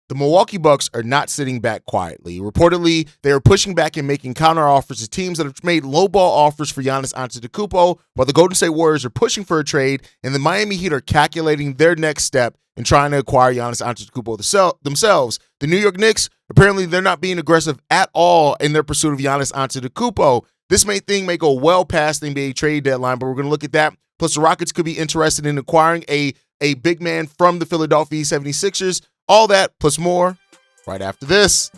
the Milwaukee Bucks are not sitting back quietly. Reportedly, they are pushing back and making counteroffers to teams that have made lowball offers for Giannis Antetokounmpo, while the Golden State Warriors are pushing for a trade, and the Miami Heat are calculating their next step in trying to acquire Giannis Antetokounmpo themselves. The New York Knicks, apparently they're not being aggressive at all in their pursuit of Giannis Antetokounmpo. This thing may go well past the NBA trade deadline, but we're going to look at that. Plus, the Rockets could be interested in acquiring a big man from the Philadelphia 76ers. All that, plus more, right after this.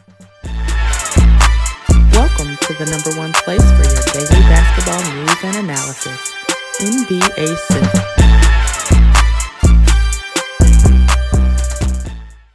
Welcome to the number one place for your daily basketball news and analysis, NBA Central.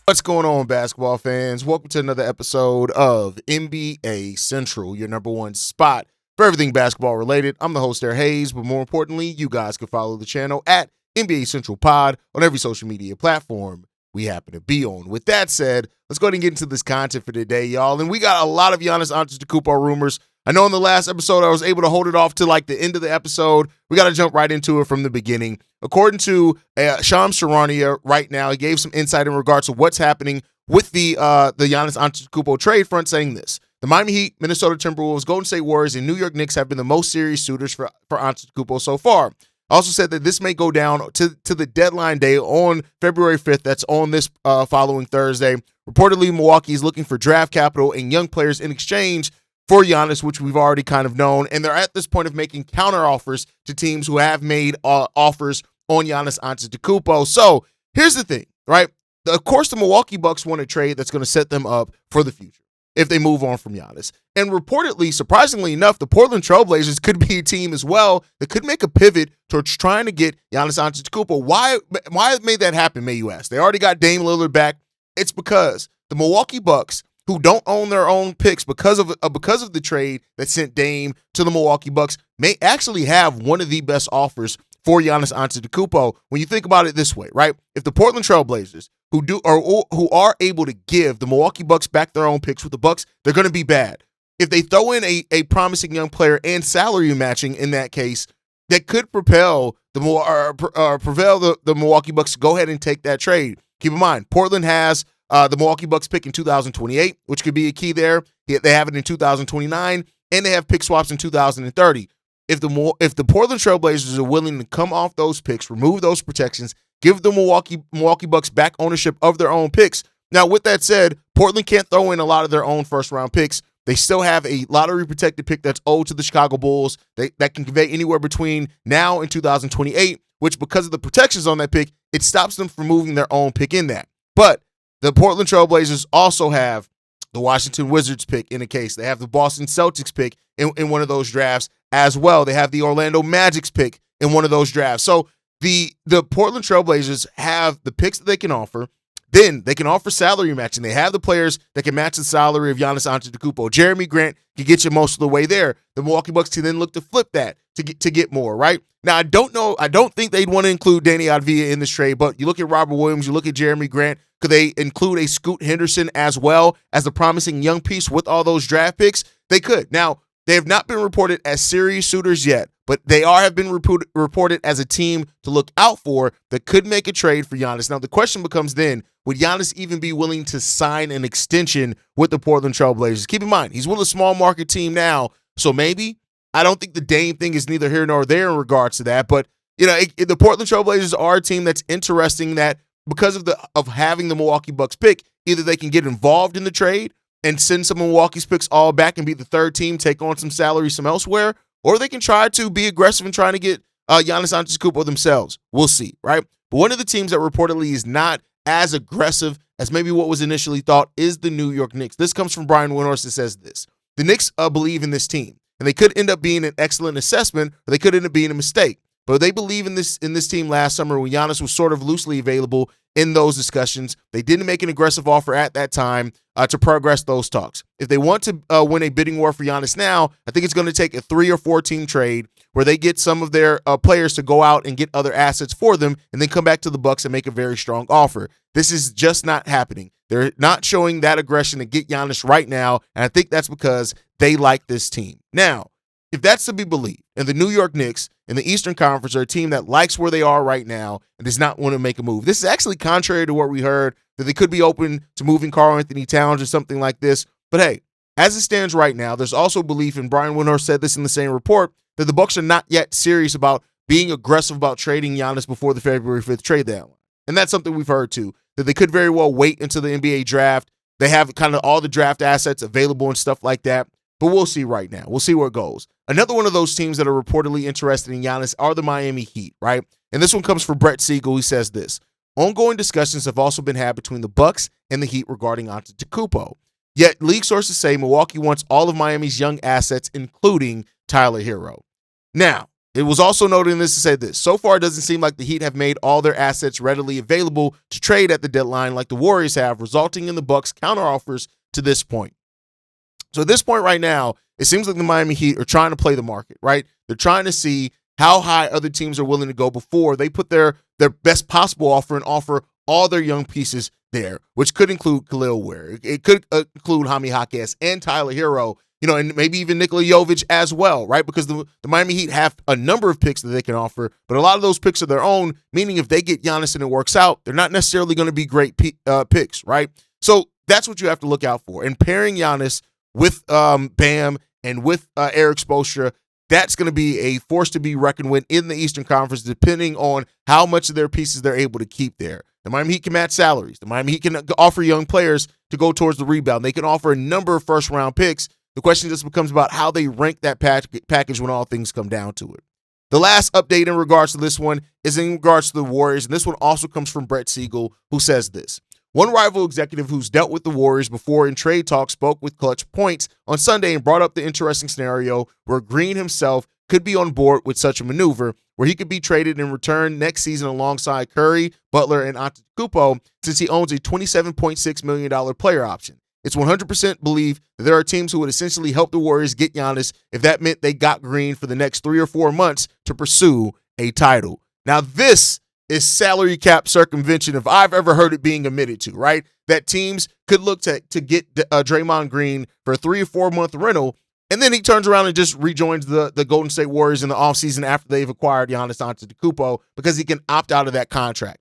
What's going on, basketball fans? Welcome to another episode of NBA Central, your number one spot for everything basketball related. I'm the host there, Hayes, but more importantly, you guys can follow the channel at NBA Central Pod on every social media platform we happen to be on. With that said, let's go ahead and get into this content for today, y'all. And we got a lot of Giannis Antetokounmpo rumors. I know in the last episode I was able to hold it off to like the end of the episode. We got to jump right into it from the beginning. According to Shams Charania right now, he gave some insight in regards to what's happening with the Giannis Antetokounmpo trade front, saying this: the Miami Heat, Minnesota Timberwolves, Golden State Warriors, and New York Knicks have been the most serious suitors for Antetokounmpo so far. Also said that this may go down to the deadline day on February 5th. That's on this following Thursday. Reportedly, Milwaukee is looking for draft capital and young players in exchange for Giannis, which we've already kind of known. And they're at this point of making counteroffers to teams who have made offers on Giannis Antetokounmpo. So here's the thing, right? Of course, the Milwaukee Bucks want a trade that's going to set them up for the future if they move on from Giannis. And reportedly, surprisingly enough, the Portland Trailblazers could be a team as well that could make a pivot towards trying to get Giannis Antetokounmpo. Why made that happen, may you ask? They already got Dame Lillard back. It's because the Milwaukee Bucks, who don't own their own picks because of the trade that sent Dame to the Milwaukee Bucks, may actually have one of the best offers for Giannis Antetokounmpo. When you think about it this way, right? If the Portland Trailblazers, who are able to give the Milwaukee Bucks back their own picks with the Bucks, they're going to be bad. If they throw in a promising young player and salary matching in that case, that could prevail the Milwaukee Bucks to go ahead and take that trade. Keep in mind, Portland has the Milwaukee Bucks pick in 2028, which could be a key there. They have it in 2029, and they have pick swaps in 2030. If the Portland Trailblazers are willing to come off those picks, remove those protections, give the Milwaukee Bucks back ownership of their own picks. Now, with that said, Portland can't throw in a lot of their own first-round picks. They still have a lottery-protected pick that's owed to the Chicago Bulls that can convey anywhere between now and 2028, which, because of the protections on that pick, it stops them from moving their own pick in that. But the Portland Trailblazers also have the Washington Wizards pick in a case. They have the Boston Celtics pick in one of those drafts as well. They have the Orlando Magic's pick in one of those drafts. So the Portland Trailblazers have the picks that they can offer. Then they can offer salary matching. They have the players that can match the salary of Giannis Antetokounmpo. Jeremy Grant can get you most of the way there. The Milwaukee Bucks can then look to flip that to get more, right? Now, I don't think they'd want to include Danny Avdija in this trade, but you look at Robert Williams, you look at Jeremy Grant. Could they include a Scoot Henderson as well as a promising young piece with all those draft picks? They could. Now, they have not been reported as serious suitors yet, but they have been reported as a team to look out for that could make a trade for Giannis. Now, the question becomes then, would Giannis even be willing to sign an extension with the Portland Trailblazers? Keep in mind, he's with a small market team now, so maybe. I don't think the Dame thing is neither here nor there in regards to that, but the Portland Trailblazers are a team that's interesting that because of having the Milwaukee Bucks pick, either they can get involved in the trade and send some of Milwaukee's picks all back and be the third team, take on some salary some elsewhere, or they can try to be aggressive in trying to get Giannis Antetokounmpo themselves. We'll see, right? But one of the teams that reportedly is not as aggressive as maybe what was initially thought is the New York Knicks. This comes from Brian Windhorst that says this: the Knicks believe in this team, and they could end up being an excellent assessment, or they could end up being a mistake. But they believe in this team last summer when Giannis was sort of loosely available in those discussions. They didn't make an aggressive offer at that time to progress those talks. If they want to win a bidding war for Giannis now, I think it's going to take a 3 or 4 team trade where they get some of their players to go out and get other assets for them and then come back to the Bucks and make a very strong offer. This is just not happening. They're not showing that aggression to get Giannis right now, and I think that's because they like this team. Now, if that's to be believed, and the New York Knicks in the Eastern Conference are a team that likes where they are right now and does not want to make a move. This is actually contrary to what we heard, that they could be open to moving Karl Anthony Towns or something like this. But hey, as it stands right now, there's also belief, and Brian Windhorst said this in the same report, that the Bucks are not yet serious about being aggressive about trading Giannis before the February 5th trade deadline. And that's something we've heard too, that they could very well wait until the NBA draft. They have kind of all the draft assets available and stuff like that. But we'll see right now. We'll see where it goes. Another one of those teams that are reportedly interested in Giannis are the Miami Heat, right? And this one comes from Brett Siegel. He says this: ongoing discussions have also been had between the Bucks and the Heat regarding Antetokounmpo. Yet league sources say Milwaukee wants all of Miami's young assets, including Tyler Hero. Now, it was also noted in this to say this: so far, it doesn't seem like the Heat have made all their assets readily available to trade at the deadline like the Warriors have, resulting in the Bucks' counteroffers to this point. So at this point right now, it seems like the Miami Heat are trying to play the market, right? They're trying to see how high other teams are willing to go before they put their best possible offer and offer all their young pieces there, which could include Khalil Ware. It could include Jaime Jaquez and Tyler Hero, and maybe even Nikola Jovic as well, right? Because the Miami Heat have a number of picks that they can offer, but a lot of those picks are their own, meaning if they get Giannis and it works out, they're not necessarily going to be great picks, right? So that's what you have to look out for. And pairing Giannis with Bam and with Eric Spoelstra, that's going to be a force to be reckoned with in the Eastern Conference, depending on how much of their pieces they're able to keep there. The Miami Heat can match salaries. The Miami Heat can offer young players to go towards the rebound. They can offer a number of first-round picks. The question just becomes about how they rank that package when all things come down to it. The last update in regards to this one is in regards to the Warriors, and this one also comes from Brett Siegel, who says this: one rival executive who's dealt with the Warriors before in trade talks spoke with Clutch Points on Sunday and brought up the interesting scenario where Green himself could be on board with such a maneuver, where he could be traded in return next season alongside Curry, Butler, and Antetokounmpo, since he owns a $27.6 million player option. It's 100% believed that there are teams who would essentially help the Warriors get Giannis if that meant they got Green for the next 3 or 4 months to pursue a title. Now, this is salary cap circumvention if I've ever heard it being admitted to, right? That teams could look to get Draymond Green for a 3 or 4 month rental, and then he turns around and just rejoins the Golden State Warriors in the offseason after they've acquired Giannis Antetokounmpo because he can opt out of that contract.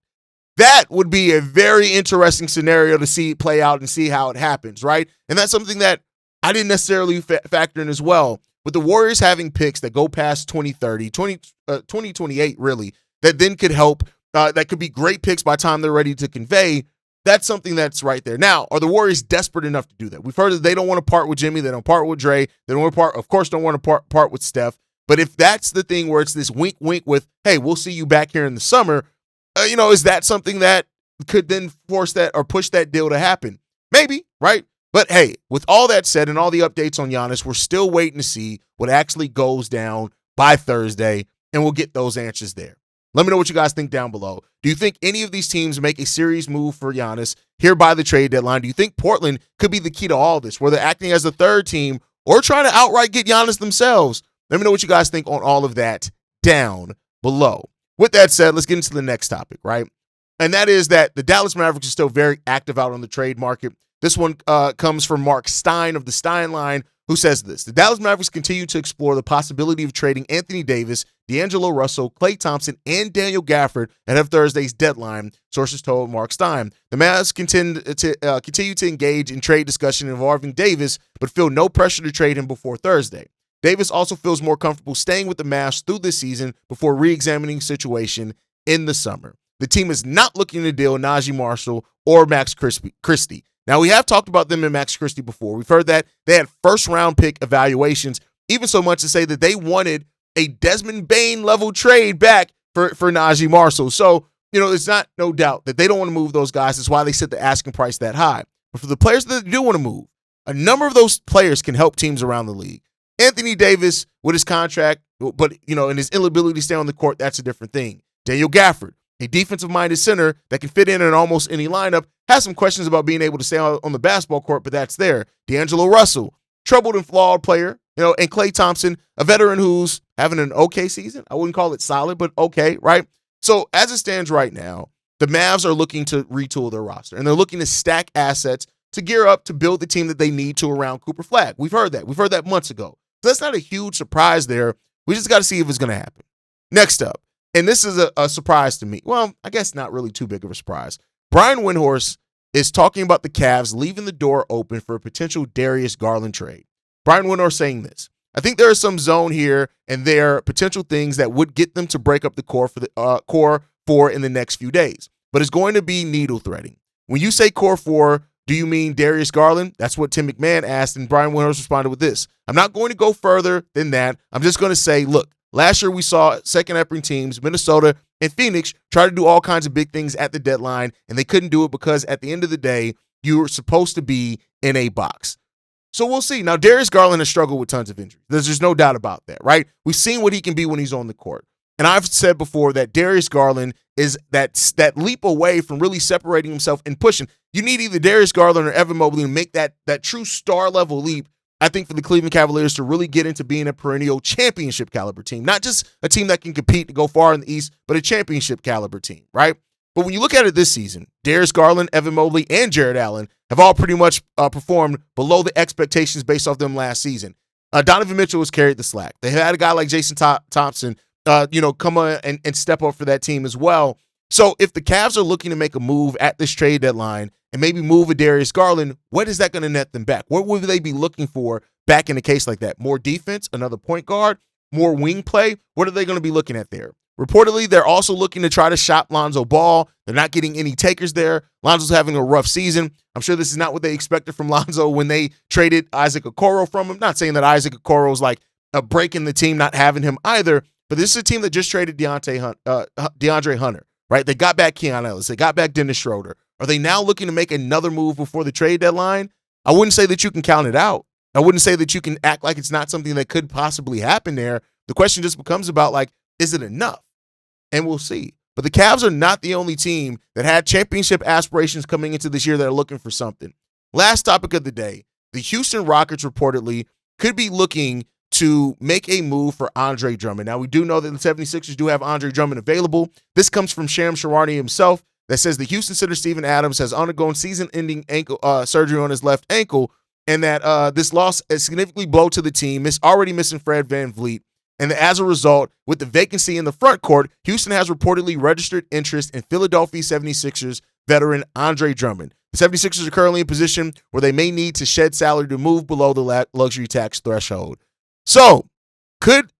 That would be a very interesting scenario to see play out and see how it happens, right? And that's something that I didn't necessarily factor in as well. With the Warriors having picks that go past 2030, 2028 really, that then could help, that could be great picks by the time they're ready to convey, that's something that's right there. Now, are the Warriors desperate enough to do that? We've heard that they don't want to part with Jimmy, they don't part with Dre, they don't want to part, of course, don't want to part with Steph. But if that's the thing where it's this wink with, hey, we'll see you back here in the summer, is that something that could then force that or push that deal to happen? Maybe, right? But hey, with all that said and all the updates on Giannis, we're still waiting to see what actually goes down by Thursday, and we'll get those answers there. Let me know what you guys think down below. Do you think any of these teams make a serious move for Giannis here by the trade deadline? Do you think Portland could be the key to all this, where they're acting as the third team or trying to outright get Giannis themselves? Let me know what you guys think on all of that down below. With that said, let's get into the next topic, right? And that is that the Dallas Mavericks are still very active out on the trade market. This one comes from Mark Stein of the Stein Line, who says this: the Dallas Mavericks continue to explore the possibility of trading Anthony Davis, D'Angelo Russell, Klay Thompson, and Daniel Gafford ahead of Thursday's deadline, sources told Mark Stein. The Mavs continue to engage in trade discussion involving Davis, but feel no pressure to trade him before Thursday. Davis also feels more comfortable staying with the Mavs through this season before re-examining the situation in the summer. The team is not looking to deal Najee Marshall or Max Christie. Now, we have talked about them and Max Christie before. We've heard that they had first-round pick evaluations, even so much to say that they wanted a Desmond Bane-level trade back for Najee Marshall. So, it's not no doubt that they don't want to move those guys. That's why they set the asking price that high. But for the players that do want to move, a number of those players can help teams around the league. Anthony Davis with his contract, but, and his inability to stay on the court, that's a different thing. Daniel Gafford, a defensive-minded center that can fit in almost any lineup, has some questions about being able to stay on the basketball court, but that's there. D'Angelo Russell, troubled and flawed player, and Klay Thompson, a veteran who's having an okay season. I wouldn't call it solid, but okay, right? So as it stands right now, the Mavs are looking to retool their roster, and they're looking to stack assets to gear up to build the team that they need to around Cooper Flagg. We've heard that. We've heard that months ago. So that's not a huge surprise there. We just got to see if it's going to happen. Next up, and this is a surprise to me. Well, I guess not really too big of a surprise. Brian Windhorst is talking about the Cavs leaving the door open for a potential Darius Garland trade. Brian Windhorst saying this: I think there is some zone here and there, potential things that would get them to break up the core four in the next few days. But it's going to be needle threading. When you say core four, do you mean Darius Garland? That's what Tim McMahon asked, and Brian Windhorst responded with this: I'm not going to go further than that. I'm just going to say, look, last year we saw second-entering teams, Minnesota and Phoenix, try to do all kinds of big things at the deadline, and they couldn't do it because at the end of the day, you were supposed to be in a box. So we'll see. Now, Darius Garland has struggled with tons of injuries. There's just no doubt about that, right? We've seen what he can be when he's on the court. And I've said before that Darius Garland is that leap away from really separating himself and pushing. You need either Darius Garland or Evan Mobley to make that true star-level leap, I think, for the Cleveland Cavaliers to really get into being a perennial championship caliber team. Not just a team that can compete to go far in the East, but a championship caliber team, right? But when you look at it this season, Darius Garland, Evan Mobley, and Jared Allen have all pretty much performed below the expectations based off them last season. Donovan Mitchell has carried the slack. They had a guy like Jason Thompson come on and step up for that team as well. So if the Cavs are looking to make a move at this trade deadline and maybe move a Darius Garland, what is that going to net them back? What would they be looking for back in a case like that? More defense, another point guard, more wing play? What are they going to be looking at there? Reportedly, they're also looking to try to shop Lonzo Ball. They're not getting any takers there. Lonzo's having a rough season. I'm sure this is not what they expected from Lonzo when they traded Isaac Okoro from him. Not saying that Isaac Okoro's like a break in the team, not having him either, but this is a team that just traded DeAndre Hunter, right? They got back Keon Ellis. They got back Dennis Schroeder. Are they now looking to make another move before the trade deadline? I wouldn't say that you can count it out. I wouldn't say that you can act like it's not something that could possibly happen there. The question just becomes about, like, is it enough? And we'll see. But the Cavs are not the only team that had championship aspirations coming into this year that are looking for something. Last topic of the day, the Houston Rockets reportedly could be looking to make a move for Andre Drummond. Now, we do know that the 76ers do have Andre Drummond available. This comes from Shams Charania himself that says the Houston center Steven Adams has undergone season-ending ankle surgery on his left ankle, and that this loss is significantly blow to the team. Already missing Fred VanVleet. And as a result, with the vacancy in the front court, Houston has reportedly registered interest in Philadelphia 76ers veteran Andre Drummond. The 76ers are currently in a position where they may need to shed salary to move below the luxury tax threshold. So, could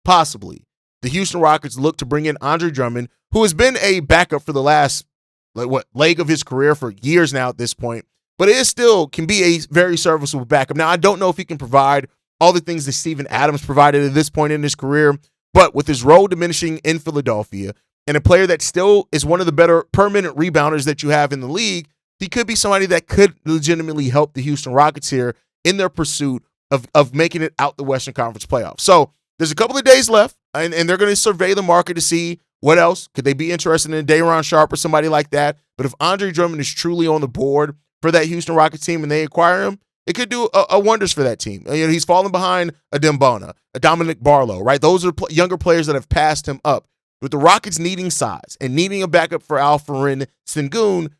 possibly the Houston Rockets look to bring in Andre Drummond, who has been a backup for the last leg of his career for years now at this point, but it still can be a very serviceable backup. Now, I don't know if he can provide all the things that Steven Adams provided at this point in his career, but with his role diminishing in Philadelphia and a player that still is one of the better per-minute rebounders that you have in the league, he could be somebody that could legitimately help the Houston Rockets here in their pursuit of making it out the Western Conference playoffs. So there's a couple of days left, and they're going to survey the market to see what else. Could they be interested in Day'Ron Sharpe or somebody like that? But if Andre Drummond is truly on the board for that Houston Rockets team and they acquire him, it could do wonders for that team. He's falling behind a Dembona, a Dominic Barlow, right? Those are younger players that have passed him up. With the Rockets needing size and needing a backup for Alperen Sengun,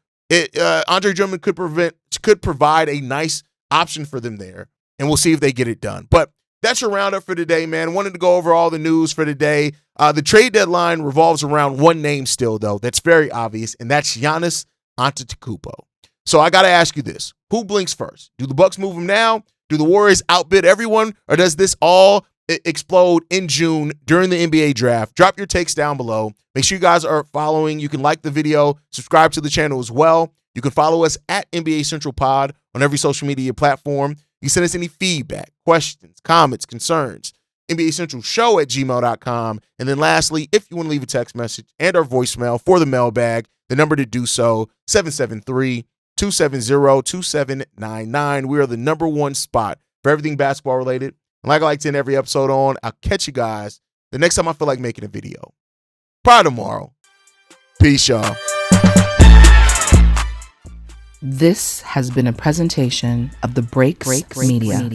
Andre Drummond could provide a nice option for them there, and we'll see if they get it done. But that's your roundup for today, man. Wanted to go over all the news for today. The trade deadline revolves around one name still, though. That's very obvious, and that's Giannis Antetokounmpo. So I got to ask you this. Who blinks first? Do the Bucks move him now? Do the Warriors outbid everyone? Or does this all explode in June during the NBA draft? Drop your takes down below. Make sure you guys are following. You can like the video, subscribe to the channel as well. You can follow us at NBA Central Pod on every social media platform. You can send us any feedback, questions, comments, concerns. NBA Central Show at gmail.com. And then lastly, if you want to leave a text message and our voicemail for the mailbag, the number to do so, 773-270-2799. We are the number one spot for everything basketball related. And like I like to end every episode on, I'll catch you guys the next time I feel like making a video. Probably tomorrow. Peace, y'all. This has been a presentation of the Breaks Media.